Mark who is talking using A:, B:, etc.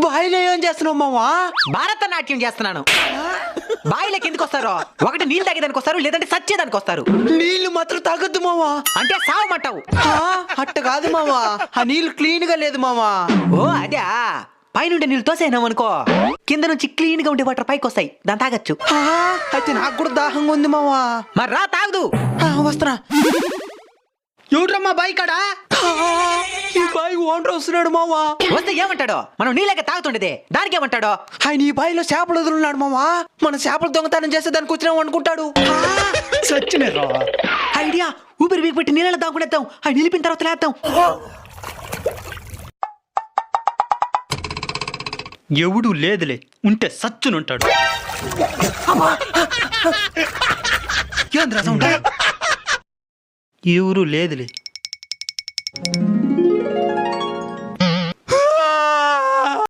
A: బాయిలో ఏం చేస్తున్నావు మావా?
B: భారతనాట్యం చేస్తున్నాను. బాయిలకి ఎందుకు వస్తారు? ఒకటి నీళ్ళు తాగేదానికి వస్తారు, లేదంటే సచ్చేదానికి వస్తారు.
A: నీళ్లు మాత్రం తాగొద్దు మావా.
B: అంటే సావమంటావు?
A: అట్ట కాదు మావా, ఆ నీళ్లు క్లీన్ గా లేదు మావా.
B: ఓ అదే, పైనుండి నీళ్ళు తోసేనాం అనుకో, కింద నుంచి క్లీన్ గా ఉండే వాటర్ పైకి వస్తాయి, దాన్ని తాగొచ్చు.
A: అయితే నాకు కూడా దాహంగా ఉంది మావా.
B: మరి రా తాగదు.
A: వస్తున్నా. ఎవడ్రమ్మా బాయి కాడా? ఈ బాయి ఓనర్ వస్తున్నాడు మావా.
B: వస్తే ఏమంటాడో? మనం నీళ్ళకి తాగుతుండేది, దానికి ఏమంటాడో?
A: ఆయన ఈ బాయిలో చేపలు వదులున్నాడు మావా. మన చేపలు దొంగతనం చేస్తే దానికి వచ్చినాం అనుకుంటాడు. సచ్చినరా
B: ఐడియా, ఊపిరి వీగి పెట్టి నీళ్ళలో దాగునేద్దాం, అవి నిలిపిన తర్వాత లేద్దాం.
C: ఎవడు లేదులే, ఉంటే సచ్చునుంటాడు.
A: ఏంద్రా సౌండ్?
C: ఎవరు లేదులే,